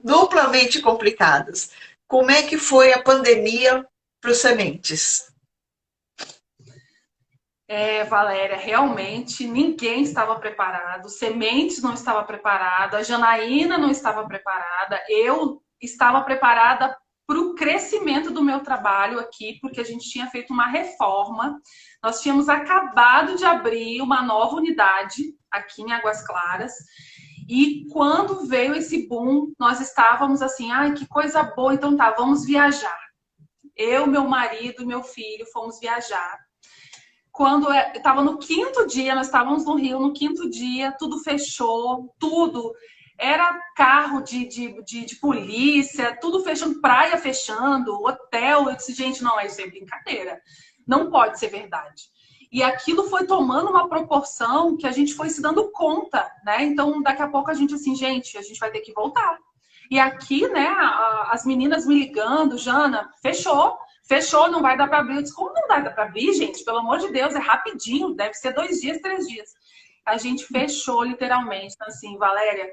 duplamente complicadas. Como é que foi a pandemia para os sementes? Valéria, realmente ninguém estava preparado, Sementes não estava preparada, a Janaína não estava preparada, eu estava preparada para o crescimento do meu trabalho aqui, porque a gente tinha feito uma reforma, nós tínhamos acabado de abrir uma nova unidade aqui em Águas Claras, e quando veio esse boom, nós estávamos assim, ai, que coisa boa, então tá, vamos viajar. Eu, meu marido e meu filho fomos viajar. Quando estava no quinto dia, nós estávamos no Rio, no quinto dia, tudo fechou, tudo. Era carro de polícia, tudo fechando, praia fechando, hotel. Eu disse, gente, não, isso é brincadeira. Não pode ser verdade. E aquilo foi tomando uma proporção que a gente foi se dando conta, né? Então, daqui a pouco a gente assim, gente, a gente vai ter que voltar. E aqui, né, as meninas me ligando, Jana, fechou, não vai dar para abrir. Eu disse, como não vai dar para abrir, gente? Pelo amor de Deus, é rapidinho, deve ser 2 dias, 3 dias. A gente fechou literalmente. Então, assim, Valéria,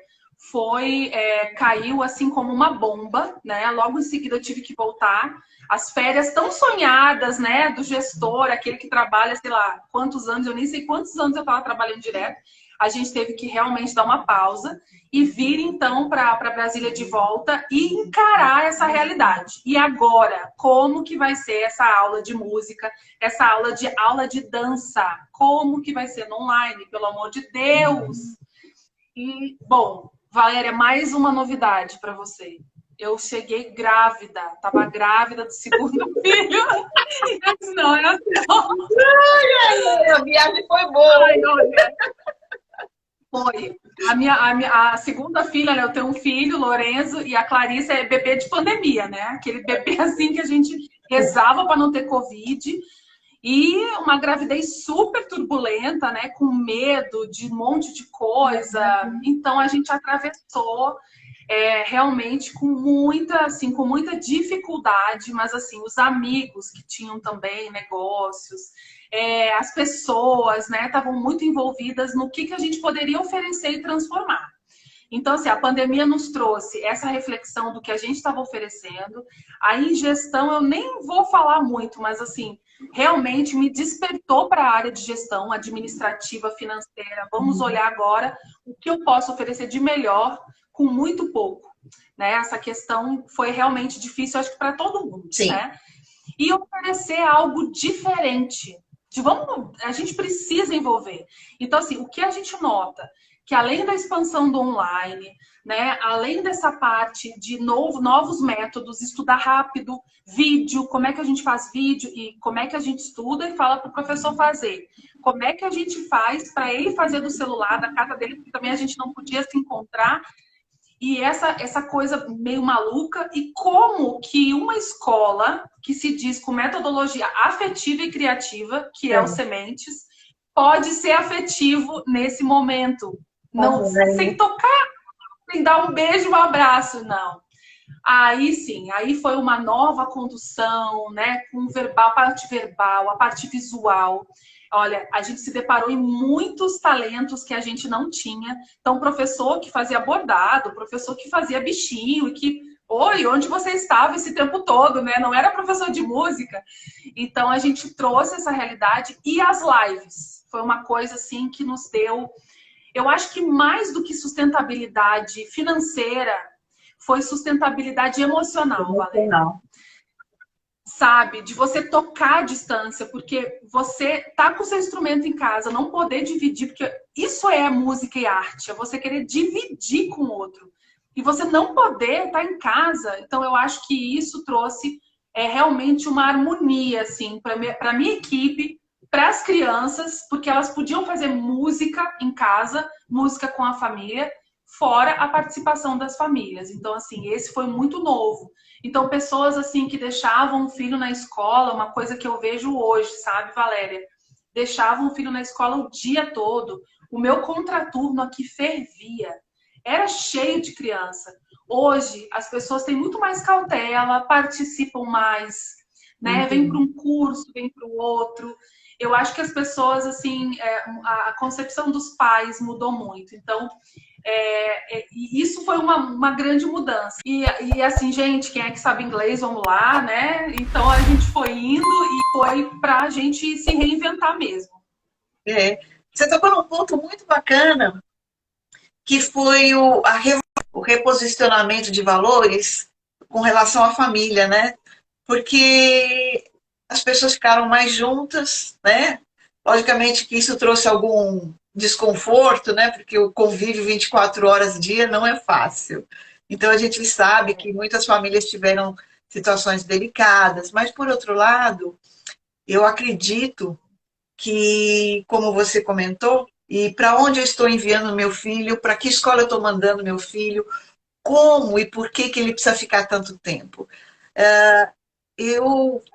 caiu assim como uma bomba, né? Logo em seguida eu tive que voltar. As férias tão sonhadas, né, do gestor, aquele que trabalha, sei lá, quantos anos, eu nem sei quantos anos eu estava trabalhando direto. A gente teve que realmente dar uma pausa e vir então para Brasília de volta e encarar essa realidade. E agora, como que vai ser essa aula de música, essa aula de dança? Como que vai ser no online, pelo amor de Deus? E, bom, Valéria, mais uma novidade para você. Eu cheguei grávida, estava grávida do segundo filho. Eu disse, não, é assim. A viagem foi boa. Ai, olha, foi. A segunda filha, né, eu tenho um filho, Lorenzo, e a Clarissa é bebê de pandemia, né? Aquele bebê assim que a gente rezava para não ter Covid. E uma gravidez super turbulenta, né? Com medo de um monte de coisa. Então a gente atravessou realmente com muita dificuldade, mas assim, os amigos que tinham também negócios, as pessoas, né, estavam muito envolvidas no que a gente poderia oferecer e transformar. Então, assim, a pandemia nos trouxe essa reflexão do que a gente estava oferecendo. A ingestão, eu nem vou falar muito, mas, assim, realmente me despertou para a área de gestão administrativa, financeira. Vamos olhar agora o que eu posso oferecer de melhor com muito pouco. Né? Essa questão foi realmente difícil, acho que para todo mundo. Sim. Né? E oferecer algo diferente. A gente precisa envolver. Então, assim, o que a gente nota? Que além da expansão do online, né, além dessa parte de novos métodos, estudar rápido, vídeo, como é que a gente faz vídeo e como é que a gente estuda e fala para o professor fazer. Como é que a gente faz para ele fazer do celular, da casa dele, porque também a gente não podia se encontrar. E essa coisa meio maluca, e como que uma escola que se diz com metodologia afetiva e criativa, que é o Sementes, pode ser afetivo nesse momento. Não, sem tocar, sem dar um beijo, um abraço, não. Aí sim, aí foi uma nova condução, né? Com verbal, a parte visual. Olha, a gente se deparou em muitos talentos que a gente não tinha. Então, professor que fazia bordado, professor que fazia bichinho, e que, oi, onde você estava esse tempo todo, né? Não era professor de música. Então, a gente trouxe essa realidade e as lives. Foi uma coisa, assim, que nos deu... Eu acho que mais do que sustentabilidade financeira, foi sustentabilidade emocional, Valéria. Sabe? De você tocar à distância, porque você tá com o seu instrumento em casa, não poder dividir, porque isso é música e arte, é você querer dividir com o outro. E você não poder estar em casa. Então, eu acho que isso trouxe realmente uma harmonia, assim, para minha equipe, para as crianças, porque elas podiam fazer música em casa, música com a família, fora a participação das famílias. Então, assim, esse foi muito novo. Então, pessoas, assim, que deixavam o filho na escola, uma coisa que eu vejo hoje, sabe, Valéria? Deixavam o filho na escola o dia todo. O meu contraturno aqui fervia. Era cheio de criança. Hoje, as pessoas têm muito mais cautela, participam mais, né? Vem para um curso, vem para o outro. Eu acho que as pessoas, assim, a concepção dos pais mudou muito. Então, isso foi uma grande mudança. E assim, gente, quem é que sabe inglês, vamos lá, né? Então, a gente foi indo e foi para a gente se reinventar mesmo. Você tocou num ponto muito bacana, que foi o reposicionamento de valores com relação à família, né? Porque as pessoas ficaram mais juntas, né? Logicamente que isso trouxe algum desconforto, né? Porque o convívio 24 horas dia não é fácil. Então a gente sabe que muitas famílias tiveram situações delicadas, mas por outro lado, eu acredito que, como você comentou, e para onde eu estou enviando meu filho, para que escola eu estou mandando meu filho, como e por que ele precisa ficar tanto tempo.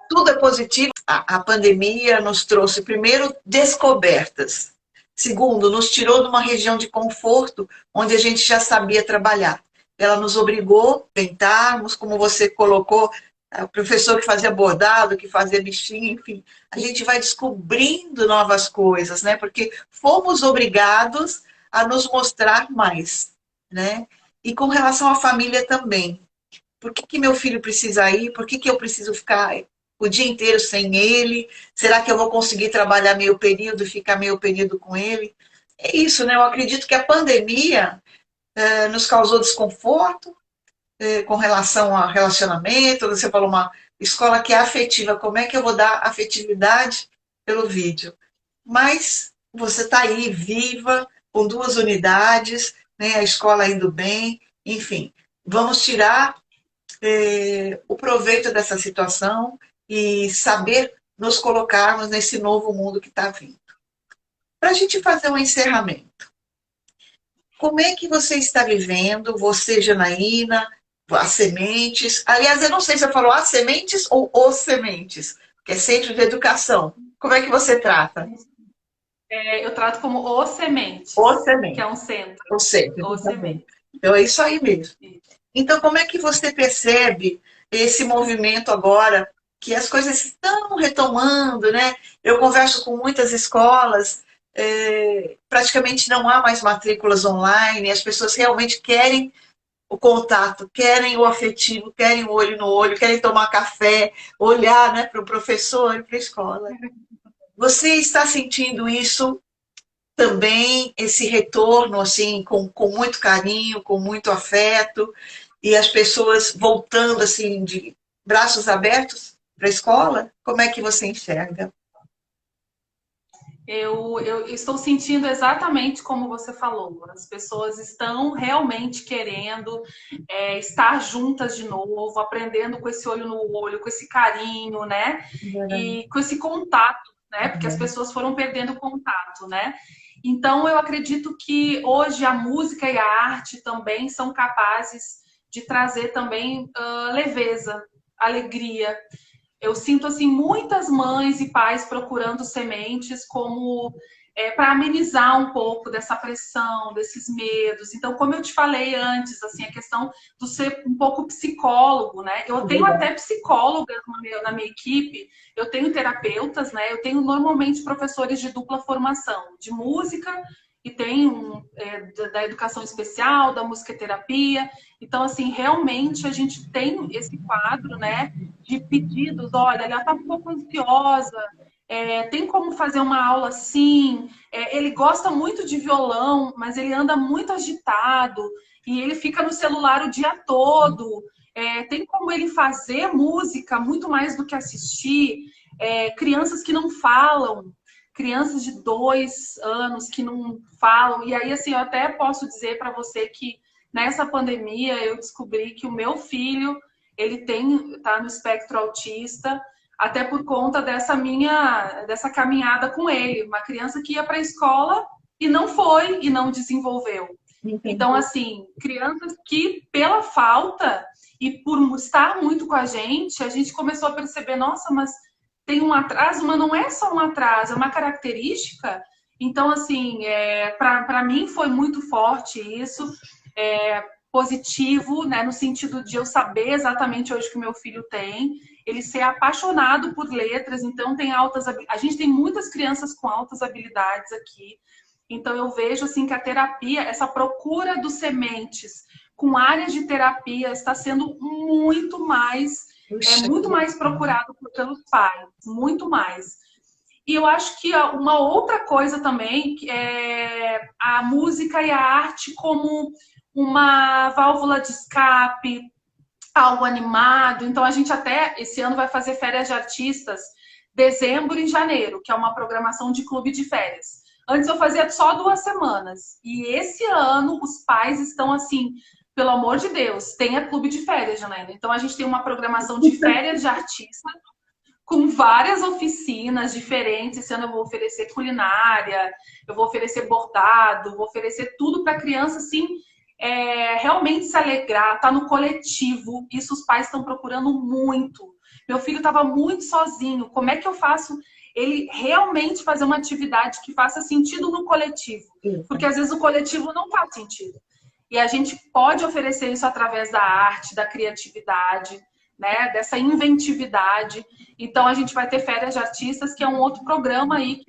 tudo é positivo. A pandemia nos trouxe, primeiro, descobertas. Segundo, nos tirou de uma região de conforto onde a gente já sabia trabalhar. Ela nos obrigou a tentarmos, como você colocou, o professor que fazia bordado, que fazia bichinho, enfim. A gente vai descobrindo novas coisas, né? Porque fomos obrigados a nos mostrar mais, né? E com relação à família também. Por que meu filho precisa ir? Por que eu preciso ficar o dia inteiro sem ele? Será que eu vou conseguir trabalhar meio período, ficar meio período com ele? É isso, né? Eu acredito que a pandemia nos causou desconforto com relação ao relacionamento. Você falou uma escola que é afetiva. Como é que eu vou dar afetividade pelo vídeo? Mas você está aí, viva, com 2 unidades, né? A escola indo bem, enfim. Vamos tirar o proveito dessa situação e saber nos colocarmos nesse novo mundo que está vindo. Para a gente fazer um encerramento, como é que você está vivendo, você, Janaína, as sementes? Aliás, eu não sei se você falou as sementes ou os sementes, que é Centro de Educação. Como é que você trata? Eu trato como o Semente, Os sementes. que é um centro. O centro. O Semente. Então, é isso aí mesmo. Então, como é que você percebe esse movimento agora, que as coisas estão retomando, né? Eu converso com muitas escolas, praticamente não há mais matrículas online, as pessoas realmente querem o contato, querem o afetivo, querem o olho no olho, querem tomar café, olhar, né, para o professor e para a escola. Você está sentindo isso também, esse retorno assim com muito carinho, com muito afeto, e as pessoas voltando assim de braços abertos para a escola? Como é que você enxerga? Eu estou sentindo exatamente como você falou. As pessoas estão realmente querendo estar juntas de novo, aprendendo com esse olho no olho, com esse carinho, né? E com esse contato, né? Porque as pessoas foram perdendo contato, né? Então, eu acredito que hoje a música e a arte também são capazes de trazer também leveza, alegria. Eu sinto assim muitas mães e pais procurando sementes como para amenizar um pouco dessa pressão, desses medos. Então, como eu te falei antes, assim, a questão do ser um pouco psicólogo, né? Eu tenho até psicólogas na minha equipe, eu tenho terapeutas, né? Eu tenho normalmente professores de dupla formação, de música e tem da educação especial, da musicoterapia. Então, assim, realmente a gente tem esse quadro, né, de pedidos. Olha, ela está um pouco ansiosa, tem como fazer uma aula assim? Ele gosta muito de violão, mas ele anda muito agitado e ele fica no celular o dia todo. Tem como ele fazer música muito mais do que assistir? Crianças que não falam, crianças de 2 anos que não falam. E aí, assim, eu até posso dizer para você que nessa pandemia eu descobri que o meu filho, ele tá no espectro autista, até por conta dessa caminhada com ele. Uma criança que ia para a escola e não foi e não desenvolveu. Então, assim, crianças que, pela falta e por estar muito com a gente começou a perceber, nossa, mas tem um atraso, mas não é só um atraso, é uma característica. Então, assim, para mim foi muito forte isso, positivo, né, no sentido de eu saber exatamente hoje que o meu filho tem, ele ser apaixonado por letras, então a gente tem muitas crianças com altas habilidades aqui. Então eu vejo assim que a terapia, essa procura dos sementes com áreas de terapia está sendo muito mais procurado pelos pais, muito mais. E eu acho que uma outra coisa também é a música e a arte como uma válvula de escape, algo animado. Então a gente até esse ano vai fazer férias de artistas, dezembro e janeiro, que é uma programação de clube de férias. Antes eu fazia só 2 semanas. E esse ano os pais estão assim, pelo amor de Deus, tenha clube de férias, Janaína. Então a gente tem uma programação de férias de artista com várias oficinas diferentes. Esse ano eu vou oferecer culinária, eu vou oferecer bordado, vou oferecer tudo para a criança, assim, realmente se alegrar, tá no coletivo. Isso os pais estão procurando muito. meu filho estava muito sozinho, como é que eu faço ele realmente fazer uma atividade que faça sentido no coletivo? Porque às vezes o coletivo não faz sentido. E a gente pode oferecer isso através da arte, da criatividade, né? Dessa inventividade. Então a gente vai ter Férias de Artistas, que é um outro programa aí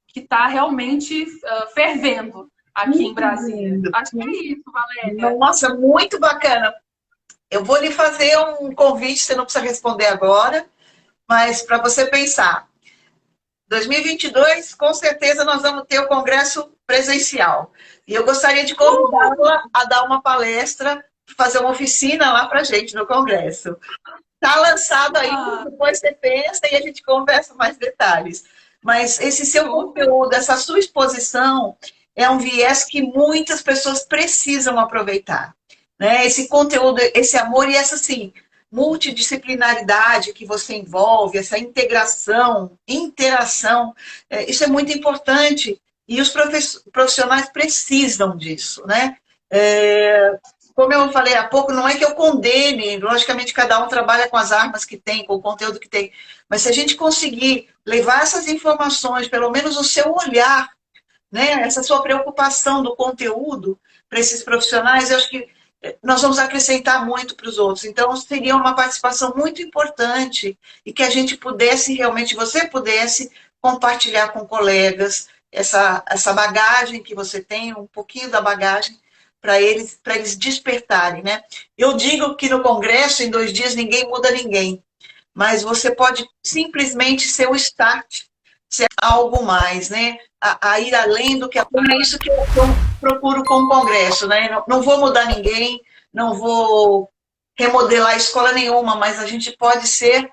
que tá realmente fervendo aqui em Brasília. Acho que é isso, Valéria. Nossa, muito bacana. Eu vou lhe fazer um convite, você não precisa responder agora, mas para você pensar. 2022, com certeza, nós vamos ter o congresso presencial. E eu gostaria de convidá-la a dar uma palestra, fazer uma oficina lá para a gente no congresso. Está lançado aí, depois você pensa e a gente conversa mais detalhes. Mas esse seu conteúdo, essa sua exposição, é um viés que muitas pessoas precisam aproveitar. Né? Esse conteúdo, esse amor e essa, assim, multidisciplinaridade que você envolve, essa integração, interação, isso é muito importante. E os profissionais precisam disso, né? Como eu falei há pouco, não é que eu condene, logicamente cada um trabalha com as armas que tem, com o conteúdo que tem, mas se a gente conseguir levar essas informações, pelo menos o seu olhar, né, essa sua preocupação do conteúdo para esses profissionais, eu acho que nós vamos acrescentar muito para os outros. Então, seria uma participação muito importante e que a gente pudesse, realmente, você pudesse compartilhar com colegas essa bagagem que você tem, um pouquinho da bagagem, para eles despertarem, né? Eu digo que no congresso, em 2 dias, ninguém muda ninguém, mas você pode simplesmente ser o start, ser algo mais, né? A ir além do que... É isso que eu procuro com o congresso, né? Não vou mudar ninguém, não vou remodelar escola nenhuma, mas a gente pode ser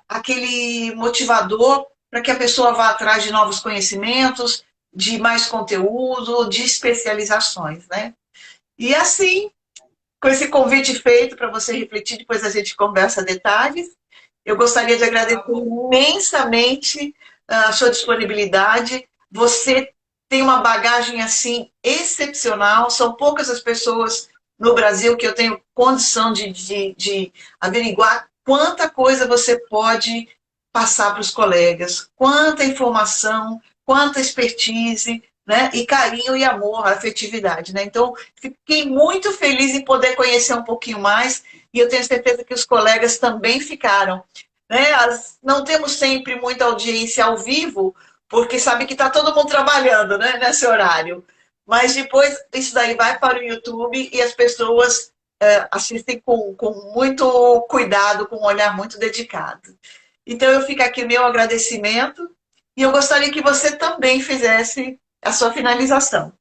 aquele motivador para que a pessoa vá atrás de novos conhecimentos, de mais conteúdo, de especializações, né? E assim, com esse convite feito para você refletir, depois a gente conversa detalhes, eu gostaria de agradecer imensamente a sua disponibilidade. Você tem uma bagagem, assim, excepcional. São poucas as pessoas no Brasil que eu tenho condição de averiguar quanta coisa você pode passar para os colegas, quanta informação, quanta expertise, né? E carinho e amor, afetividade, né? Então, fiquei muito feliz em poder conhecer um pouquinho mais e eu tenho certeza que os colegas também ficaram. Né? Não temos sempre muita audiência ao vivo, porque sabe que está todo mundo trabalhando, né, nesse horário. Mas depois isso daí vai para o YouTube e as pessoas assistem com muito cuidado, com um olhar muito dedicado. Então eu fico aqui meu agradecimento e eu gostaria que você também fizesse a sua finalização.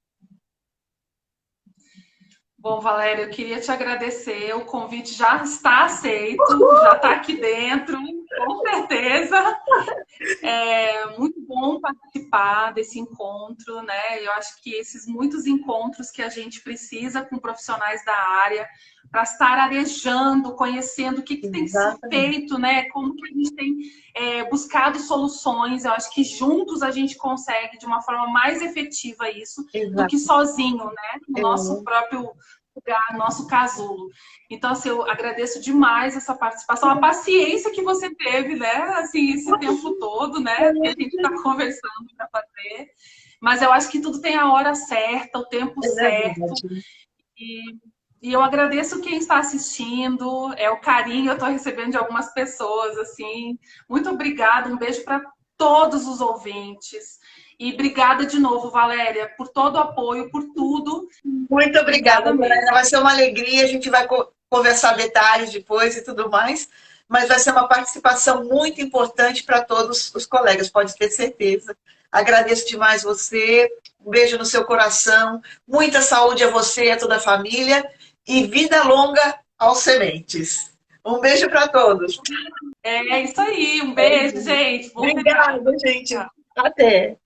Bom, Valéria, eu queria te agradecer. O convite já está aceito, já está aqui dentro, com certeza. É muito bom participar desse encontro, né? Eu acho que esses muitos encontros que a gente precisa com profissionais da área para estar arejando, conhecendo o que tem que ser feito, né? Como que a gente tem buscado soluções. Eu acho que juntos a gente consegue de uma forma mais efetiva isso do que sozinho, né? No nosso próprio lugar, nosso casulo. Então, assim, eu agradeço demais essa participação, a paciência que você teve, né? Assim, esse tempo todo, né? Que a gente está conversando para fazer. Mas eu acho que tudo tem a hora certa, o tempo certo. E eu agradeço quem está assistindo, o carinho que eu estou recebendo de algumas pessoas, assim. Muito obrigada, um beijo para todos os ouvintes. E obrigada de novo, Valéria, por todo o apoio, por tudo. Muito obrigada, Valéria. Vai ser uma alegria, a gente vai conversar detalhes depois e tudo mais, mas vai ser uma participação muito importante para todos os colegas, pode ter certeza. Agradeço demais você, um beijo no seu coração, muita saúde a você e a toda a família e vida longa aos sementes. Um beijo para todos. É isso aí, um beijo, gente. Obrigada, gente. Até.